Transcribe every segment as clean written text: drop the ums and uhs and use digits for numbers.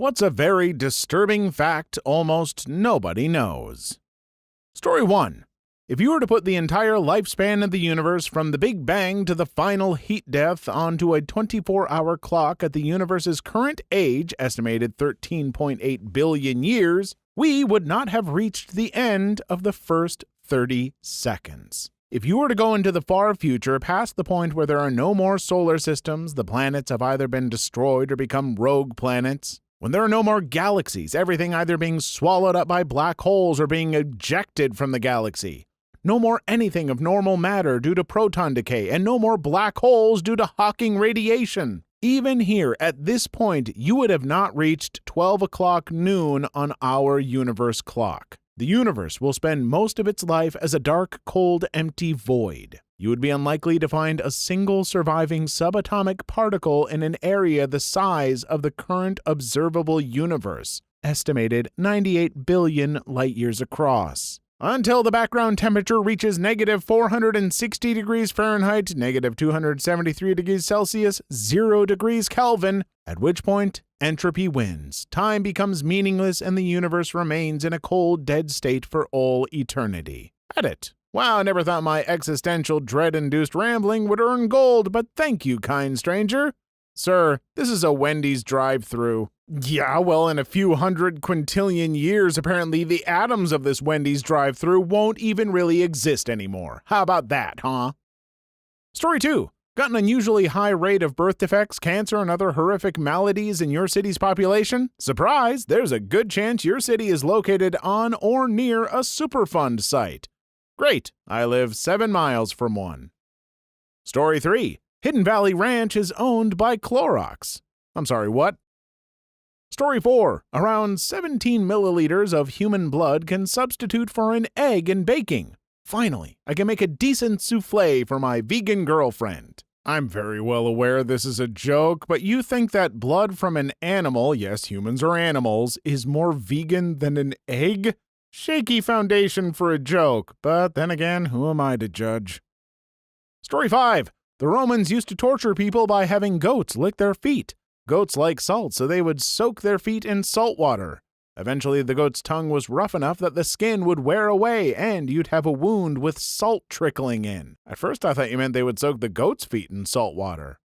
What's a very disturbing fact almost nobody knows? Story 1. If you were to put the entire lifespan of the universe from the Big Bang to the final heat death onto a 24-hour clock at the universe's current age, estimated 13.8 billion years, we would not have reached the end of the first 30 seconds. If you were to go into the far future past the point where there are no more solar systems, the planets have either been destroyed or become rogue planets, when there are no more galaxies, everything either being swallowed up by black holes or being ejected from the galaxy, no more anything of normal matter due to proton decay, and no more black holes due to Hawking radiation. Even here, at this point, you would have not reached 12 o'clock noon on our universe clock. The universe will spend most of its life as a dark, cold, empty void. You would be unlikely to find a single surviving subatomic particle in an area the size of the current observable universe, estimated 98 billion light-years across. Until the background temperature reaches negative 460 degrees Fahrenheit, negative 273 degrees Celsius, 0 degrees Kelvin, at which point entropy wins, time becomes meaningless, and the universe remains in a cold, dead state for all eternity. Edit. Wow, I never thought my existential dread-induced rambling would earn gold, but thank you, kind stranger. Sir, this is a Wendy's drive-thru. Yeah, well, in a few hundred quintillion years, apparently the atoms of this Wendy's drive-thru won't even really exist anymore. How about that, huh? Story 2. Got an unusually high rate of birth defects, cancer, and other horrific maladies in your city's population? Surprise! There's a good chance your city is located on or near a Superfund site. Great, I live 7 miles from one. Story 3. Hidden Valley Ranch is owned by Clorox. I'm sorry, what? Story 4. Around 17 milliliters of human blood can substitute for an egg in baking. Finally, I can make a decent souffle for my vegan girlfriend. I'm very well aware this is a joke, but you think that blood from an animal, yes, humans are animals, is more vegan than an egg? Shaky foundation for a joke, but then again, who am I to judge? Story 5. The Romans used to torture people by having goats lick their feet. Goats like salt, so they would soak their feet in salt water. Eventually, the goat's tongue was rough enough that the skin would wear away, and you'd have a wound with salt trickling in. At first, I thought you meant they would soak the goat's feet in salt water.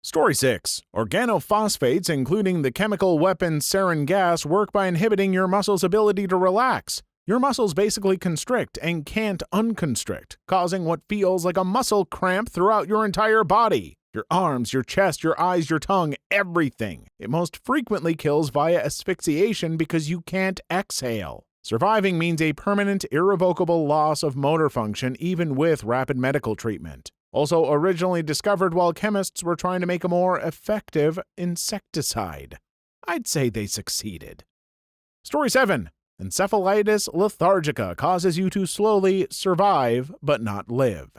Story 6. Organophosphates, including the chemical weapon sarin gas, work by inhibiting your muscles' ability to relax. Your muscles basically constrict and can't unconstrict, causing what feels like a muscle cramp throughout your entire body. Your arms, your chest, your eyes, your tongue, everything. It most frequently kills via asphyxiation because you can't exhale. Surviving means a permanent, irrevocable loss of motor function even with rapid medical treatment. Also originally discovered while chemists were trying to make a more effective insecticide. I'd say they succeeded. Story 7. Encephalitis lethargica causes you to slowly survive but not live.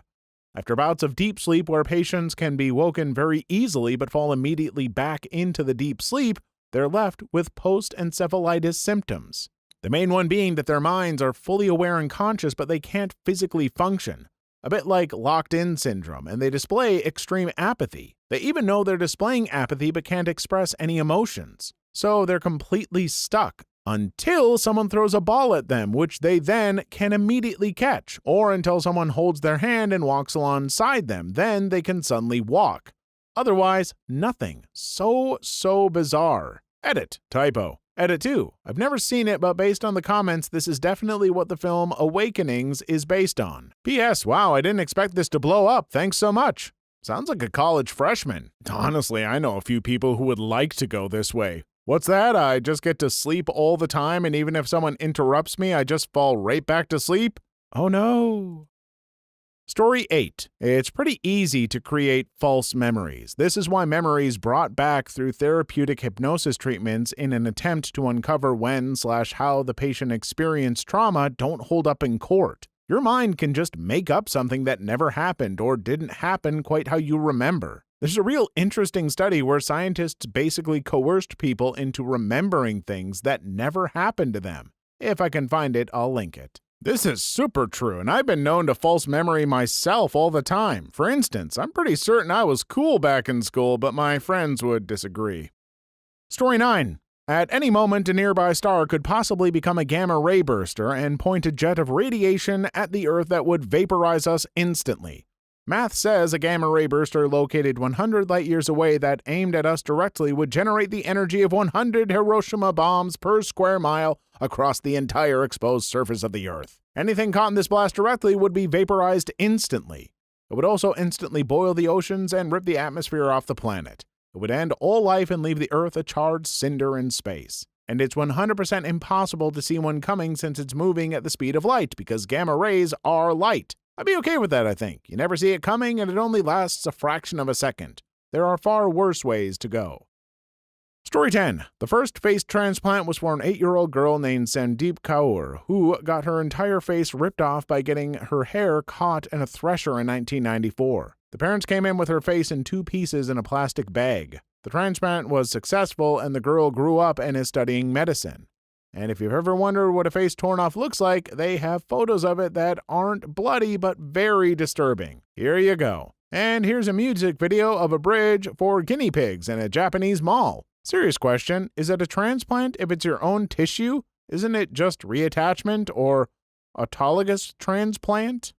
After bouts of deep sleep where patients can be woken very easily but fall immediately back into the deep sleep, they're left with post-encephalitis symptoms. The main one being that their minds are fully aware and conscious, but they can't physically function. A bit like locked-in syndrome, and they display extreme apathy. They even know they're displaying apathy but can't express any emotions. So they're completely stuck until someone throws a ball at them, which they then can immediately catch, or until someone holds their hand and walks alongside them. Then they can suddenly walk. Otherwise, nothing. So bizarre. Edit. Typo. Edit 2. I've never seen it, but based on the comments, this is definitely what the film Awakenings is based on. P.S. Wow, I didn't expect this to blow up. Thanks so much. Sounds like a college freshman. Honestly, I know a few people who would like to go this way. What's that? I just get to sleep all the time, and even if someone interrupts me, I just fall right back to sleep? Oh no. Story 8. It's pretty easy to create false memories. This is why memories brought back through therapeutic hypnosis treatments in an attempt to uncover when/how the patient experienced trauma don't hold up in court. Your mind can just make up something that never happened or didn't happen quite how you remember. There's a real interesting study where scientists basically coerced people into remembering things that never happened to them. If I can find it, I'll link it. This is super true, and I've been known to false memory myself all the time. For instance, I'm pretty certain I was cool back in school, but my friends would disagree. Story 9. At any moment, a nearby star could possibly become a gamma-ray burster and point a jet of radiation at the Earth that would vaporize us instantly. Math says a gamma-ray burster located 100 light-years away that aimed at us directly would generate the energy of 100 Hiroshima bombs per square mile across the entire exposed surface of the Earth. Anything caught in this blast directly would be vaporized instantly. It would also instantly boil the oceans and rip the atmosphere off the planet. It would end all life and leave the Earth a charred cinder in space. And it's 100% impossible to see one coming since it's moving at the speed of light, because gamma rays are light. I'd be okay with that, I think. You never see it coming, and it only lasts a fraction of a second. There are far worse ways to go. Story 10. The first face transplant was for an 8-year-old girl named Sandeep Kaur, who got her entire face ripped off by getting her hair caught in a thresher in 1994. The parents came in with her face in 2 pieces in a plastic bag. The transplant was successful, and the girl grew up and is studying medicine. And if you've ever wondered what a face torn off looks like, they have photos of it that aren't bloody but very disturbing. Here you go. And here's a music video of a bridge for guinea pigs in a Japanese mall. Serious question, is it a transplant if it's your own tissue? Isn't it just reattachment or autologous transplant?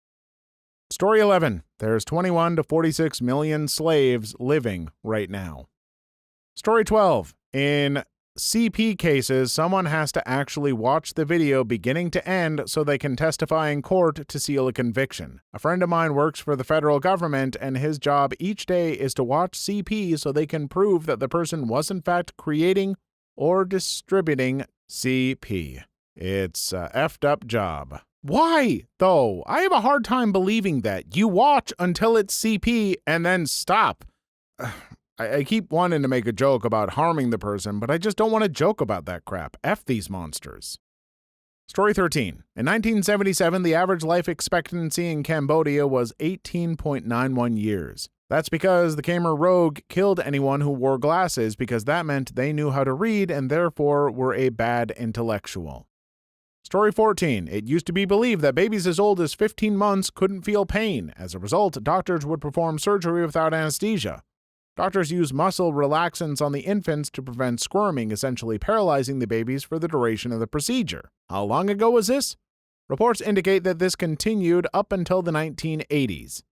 Story 11. There's 21 to 46 million slaves living right now. Story 12. In CP cases, someone has to actually watch the video beginning to end so they can testify in court to seal a conviction. A friend of mine works for the federal government, and his job each day is to watch CP so they can prove that the person was in fact creating or distributing CP. It's a effed up job. Why, though? I have a hard time believing that. You watch until it's CP and then stop. I keep wanting to make a joke about harming the person, but I just don't want to joke about that crap. F these monsters. Story 13. In 1977, the average life expectancy in Cambodia was 18.91 years. That's because the Khmer Rouge killed anyone who wore glasses because that meant they knew how to read and therefore were a bad intellectual. Story 14. It used to be believed that babies as old as 15 months couldn't feel pain. As a result, doctors would perform surgery without anesthesia. Doctors use muscle relaxants on the infants to prevent squirming, essentially paralyzing the babies for the duration of the procedure. How long ago was this? Reports indicate that this continued up until the 1980s.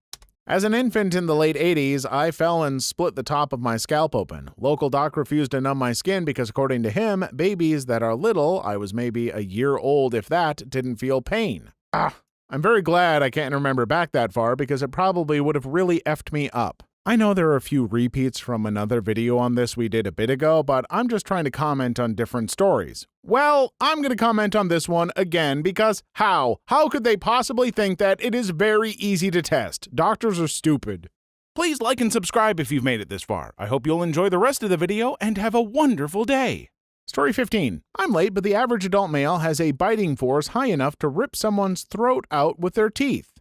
As an infant in the late 80s, I fell and split the top of my scalp open. Local doc refused to numb my skin because, according to him, babies that are little, I was maybe a year old if that, didn't feel pain. I'm very glad I can't remember back that far because it probably would have really effed me up. I know there are a few repeats from another video on this we did a bit ago, but I'm just trying to comment on different stories. Well, I'm going to comment on this one again because how? How could they possibly think that it is very easy to test? Doctors are stupid. Please like and subscribe if you've made it this far. I hope you'll enjoy the rest of the video and have a wonderful day. Story 15. I'm late, but the average adult male has a biting force high enough to rip someone's throat out with their teeth.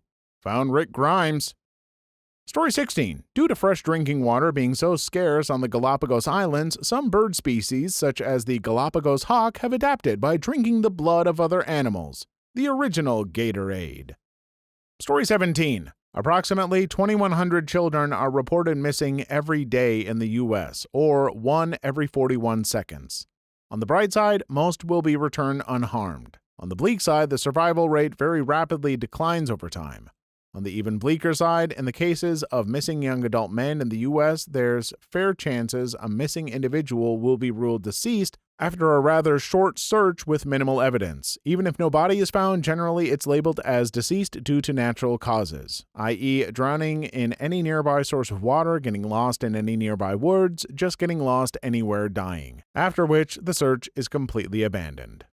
Found Rick Grimes. Story 16. Due to fresh drinking water being so scarce on the Galapagos Islands, some bird species, such as the Galapagos hawk, have adapted by drinking the blood of other animals. The original Gatorade. Story 17. Approximately 2,100 children are reported missing every day in the U.S., or 1 every 41 seconds. On the bright side, most will be returned unharmed. On the bleak side, the survival rate very rapidly declines over time. On the even bleaker side, in the cases of missing young adult men in the U.S., there's fair chances a missing individual will be ruled deceased after a rather short search with minimal evidence. Even if no body is found, generally it's labeled as deceased due to natural causes, i.e. drowning in any nearby source of water, getting lost in any nearby woods, just getting lost anywhere dying, after which the search is completely abandoned.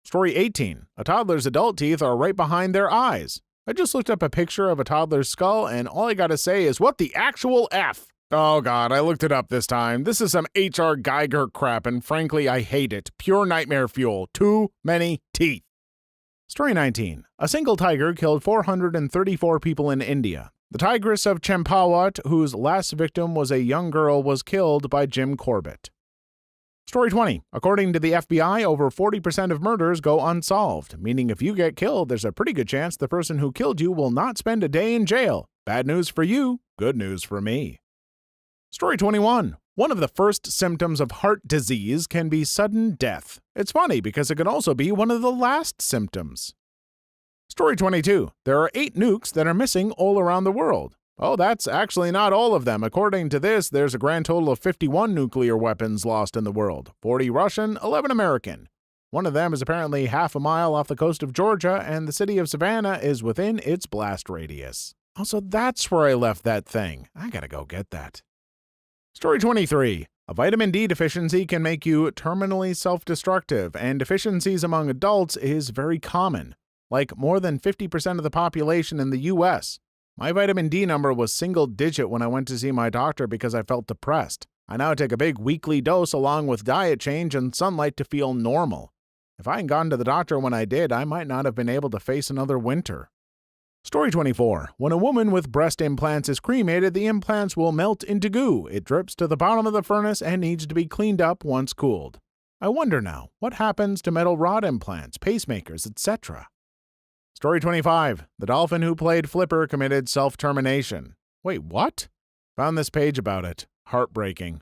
Story 18. A toddler's adult teeth are right behind their eyes. I just looked up a picture of a toddler's skull, and all I gotta say is, what the actual F? Oh god, I looked it up this time. This is some H.R. Geiger crap, and frankly, I hate it. Pure nightmare fuel. Too many teeth. Story 19. A single tiger killed 434 people in India. The tigress of Champawat, whose last victim was a young girl, was killed by Jim Corbett. Story 20. According to the FBI, over 40% of murders go unsolved, meaning if you get killed, there's a pretty good chance the person who killed you will not spend a day in jail. Bad news for you, good news for me. Story 21. One of the first symptoms of heart disease can be sudden death. It's funny because it can also be one of the last symptoms. Story 22. There are 8 nukes that are missing all around the world. Oh, that's actually not all of them. According to this, there's a grand total of 51 nuclear weapons lost in the world. 40 Russian, 11 American. One of them is apparently half a mile off the coast of Georgia, and the city of Savannah is within its blast radius. Also, that's where I left that thing. I gotta go get that. Story 23. A vitamin D deficiency can make you terminally self-destructive, and deficiencies among adults is very common. Like more than 50% of the population in the U.S. My vitamin D number was single digit when I went to see my doctor because I felt depressed. I now take a big weekly dose along with diet change and sunlight to feel normal. If I had gone to the doctor when I did, I might not have been able to face another winter. Story 24. When a woman with breast implants is cremated, the implants will melt into goo. It drips to the bottom of the furnace and needs to be cleaned up once cooled. I wonder now, what happens to metal rod implants, pacemakers, etc.? Story 25. The dolphin who played Flipper committed self-termination. Wait, what? Found this page about it. Heartbreaking.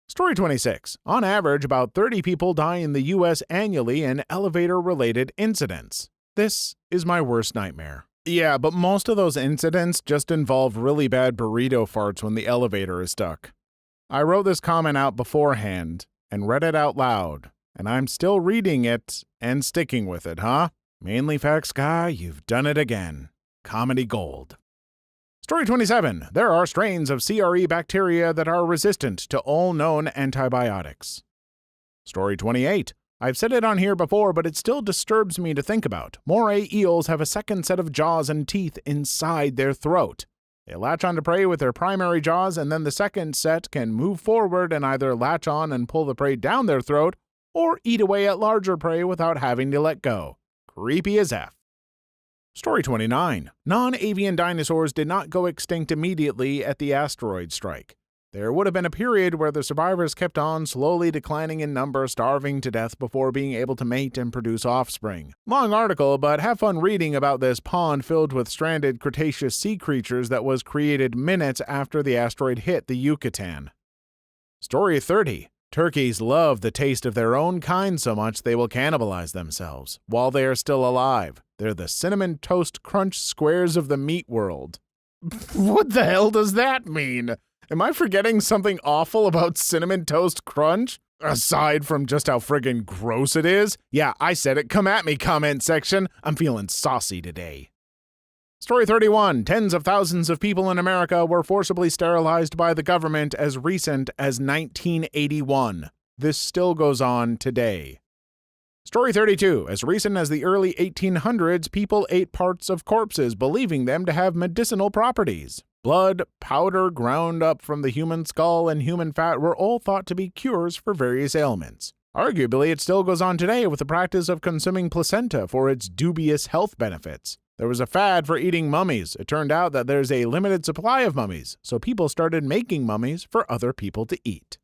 Story 26. On average, about 30 people die in the U.S. annually in elevator-related incidents. This is my worst nightmare. Yeah, but most of those incidents just involve really bad burrito farts when the elevator is stuck. I wrote this comment out beforehand and read it out loud, and I'm still reading it and sticking with it, huh? Mainly Facts Guy, you've done it again. Comedy gold. Story 27. There are strains of CRE bacteria that are resistant to all known antibiotics. Story 28. I've said it on here before, but it still disturbs me to think about. Moray eels have a second set of jaws and teeth inside their throat. They latch on to prey with their primary jaws, and then the second set can move forward and either latch on and pull the prey down their throat, or eat away at larger prey without having to let go. Creepy as F. Story 29. Non-avian dinosaurs did not go extinct immediately at the asteroid strike. There would have been a period where the survivors kept on slowly declining in number, starving to death before being able to mate and produce offspring. Long article, but have fun reading about this pond filled with stranded Cretaceous sea creatures that was created minutes after the asteroid hit the Yucatan. Story 30. Turkeys love the taste of their own kind so much they will cannibalize themselves while they are still alive. They're the Cinnamon Toast Crunch squares of the meat world. What the hell does that mean? Am I forgetting something awful about Cinnamon Toast Crunch? Aside from just how friggin' gross it is? Yeah, I said it. Come at me, comment section. I'm feeling saucy today. Story 31. Tens of thousands of people in America were forcibly sterilized by the government as recent as 1981. This still goes on today. Story 32. As recent as the early 1800s, people ate parts of corpses, believing them to have medicinal properties. Blood, powder ground up from the human skull, and human fat were all thought to be cures for various ailments. Arguably, it still goes on today with the practice of consuming placenta for its dubious health benefits. There was a fad for eating mummies. It turned out that there's a limited supply of mummies, so people started making mummies for other people to eat.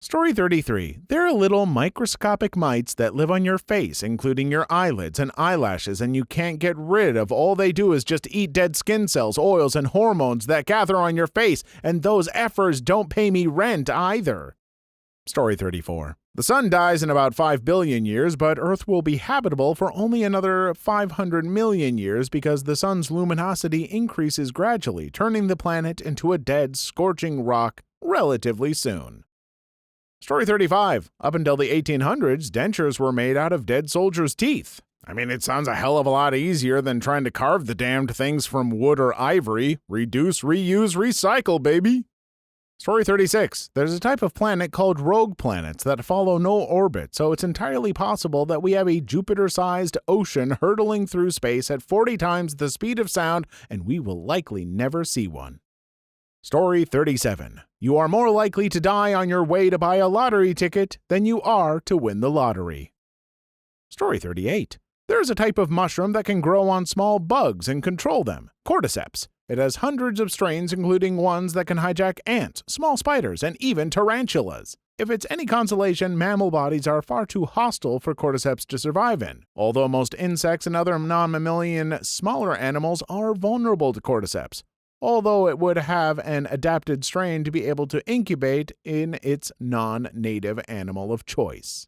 Story 33. There are little microscopic mites that live on your face, including your eyelids and eyelashes, and you can't get rid of. All they do is just eat dead skin cells, oils, and hormones that gather on your face, and those effers don't pay me rent either. Story 34. The sun dies in about 5 billion years, but Earth will be habitable for only another 500 million years because the sun's luminosity increases gradually, turning the planet into a dead, scorching rock relatively soon. Story 35. Up until the 1800s, dentures were made out of dead soldiers' teeth. I mean, it sounds a hell of a lot easier than trying to carve the damned things from wood or ivory. Reduce, reuse, recycle, baby. Story 36. There's a type of planet called rogue planets that follow no orbit, so it's entirely possible that we have a Jupiter-sized ocean hurtling through space at 40 times the speed of sound, and we will likely never see one. Story 37. You are more likely to die on your way to buy a lottery ticket than you are to win the lottery. Story 38. There is a type of mushroom that can grow on small bugs and control them, cordyceps. It has hundreds of strains, including ones that can hijack ants, small spiders, and even tarantulas. If it's any consolation, mammal bodies are far too hostile for cordyceps to survive in, although most insects and other non-mammalian smaller animals are vulnerable to cordyceps. although it would have an adapted strain to be able to incubate in its non-native animal of choice.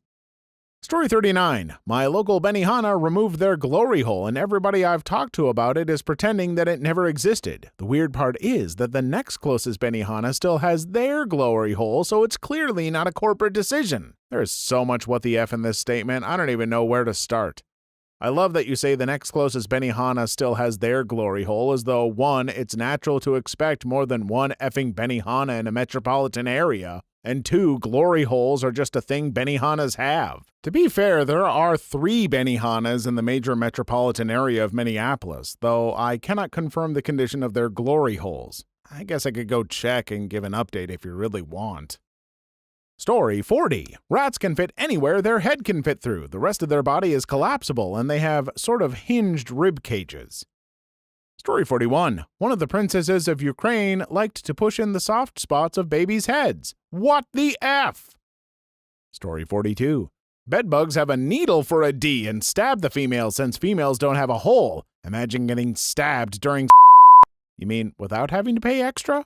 Story 39. My local Benihana removed their glory hole, and everybody I've talked to about it is pretending that it never existed. The weird part is that the next closest Benihana still has their glory hole, so it's clearly not a corporate decision. There is so much what the F in this statement, I don't even know where to start. I love that you say the next closest Benihana still has their glory hole, as though 1, it's natural to expect more than one effing Benihana in a metropolitan area, and 2, glory holes are just a thing Benihanas have. To be fair, there are 3 Benihanas in the major metropolitan area of Minneapolis, though I cannot confirm the condition of their glory holes. I guess I could go check and give an update if you really want. Story 40. Rats can fit anywhere their head can fit through. The rest of their body is collapsible, and they have sort of hinged rib cages. Story 41. One of the princesses of Ukraine liked to push in the soft spots of babies' heads. What the F? Story 42. Bedbugs have a needle for a D and stab the female since females don't have a hole. Imagine getting stabbed during You mean without having to pay extra?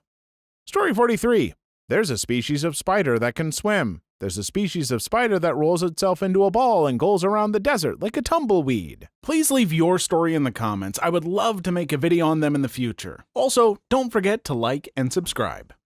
Story 43. There's a species of spider that can swim. There's a species of spider that rolls itself into a ball and goes around the desert like a tumbleweed. Please leave your story in the comments. I would love to make a video on them in the future. Also, don't forget to like and subscribe.